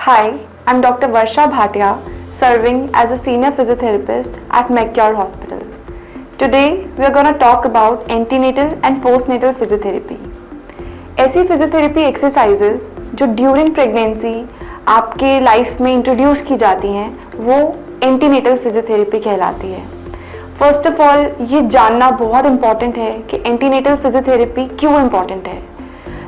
Hi, I'm Dr. Varsha Bhatia, serving as a senior physiotherapist at McCure Hospital. Today, we are going to talk about antenatal and postnatal physiotherapy. ऐसी physiotherapy exercises जो during pregnancy आपके life में introduce की जाती हैं वो antenatal physiotherapy कहलाती है। फर्स्ट ऑफ ऑल ये जानना बहुत इम्पॉर्टेंट है कि एंटीनेटल फिजियोथेरेपी क्यों इम्पॉर्टेंट है।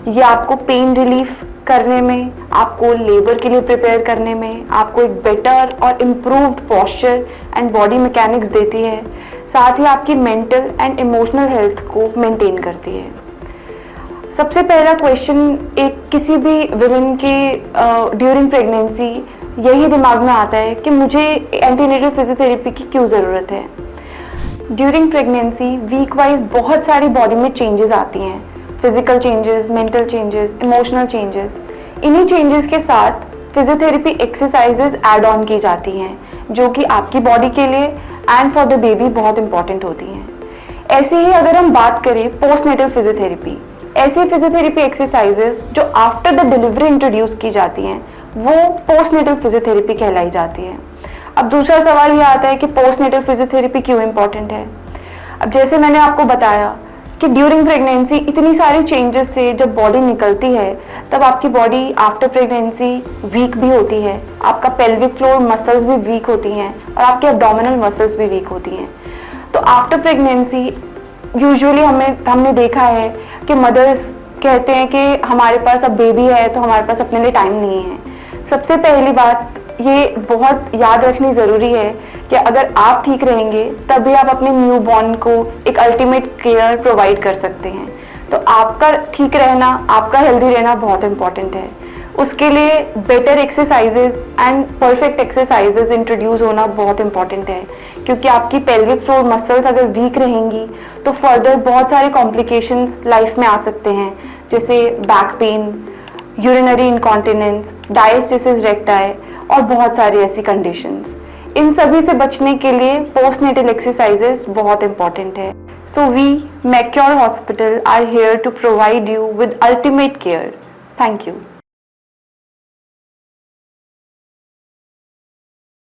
ये आपको पेन रिलीफ करने में, आपको लेबर के लिए प्रिपेयर करने में, आपको एक बेटर और improved posture and body mechanics देती है, साथ ही आपकी मेंटल एंड इमोशनल हेल्थ को मेंटेन करती है। सबसे पहला क्वेश्चन एक किसी भी विमेन के ड्यूरिंग प्रेगनेंसी यही दिमाग में आता है कि मुझे एंटीनेटल फिजियोथेरेपी की क्यों ज़रूरत है। ड्यूरिंग प्रेगनेंसी वीक वाइज बहुत सारी बॉडी में चेंजेस आती हैं, physical changes, mental changes, emotional changes. इन्हीं चेंजेस के साथ फिजियोथेरेपी एक्सरसाइजेज ऐड ऑन की जाती हैं जो कि आपकी बॉडी के लिए एंड फॉर द बेबी बहुत इंपॉर्टेंट होती हैं। ऐसे ही अगर हम बात करें पोस्टनेटल फिजियोथेरेपी, ऐसी फिजियोथेरेपी एक्सरसाइजेज जो आफ्टर द डिलीवरी इंट्रोड्यूस की जाती हैं वो पोस्टनेटल फिजियोथेरेपी कहलाई जाती है। अब दूसरा सवाल ये आता है कि पोस्टनेटल फिजियोथेरेपी क्यों इंपॉर्टेंट है। अब जैसे मैंने आपको बताया कि ड्यूरिंग प्रेगनेंसी इतनी सारी चेंजेस से जब बॉडी निकलती है तब आपकी बॉडी आफ्टर प्रेगनेंसी वीक भी होती है, आपका पेल्विक फ्लोर मसल्स भी वीक होती हैं और आपके एब्डोमिनल मसल्स भी वीक होती हैं। तो आफ्टर प्रेगनेंसी यूजुअली हमने देखा है कि मदर्स कहते हैं कि हमारे पास अब बेबी है तो हमारे पास अपने लिए टाइम नहीं है। सबसे पहली बात ये बहुत याद रखनी ज़रूरी है कि अगर आप ठीक रहेंगे तभी आप अपने न्यू बॉर्न को एक अल्टीमेट केयर प्रोवाइड कर सकते हैं। तो आपका ठीक रहना, आपका हेल्दी रहना बहुत इंपॉर्टेंट है। उसके लिए better exercises and perfect exercises introduce होना बहुत इंपॉर्टेंट है, क्योंकि आपकी पेल्विक फ्लोर मसल्स अगर वीक रहेंगी तो फर्दर बहुत सारे कॉम्प्लिकेशंस लाइफ में आ सकते हैं, जैसे back pain, urinary incontinence, diastasis recti और बहुत सारी ऐसी कंडीशंस। इन सभी से बचने के लिए पोस्टनेटल एक्सरसाइजेज बहुत इंपॉर्टेंट है। So we Macure hospital are here to provide you with ultimate care. Thank you.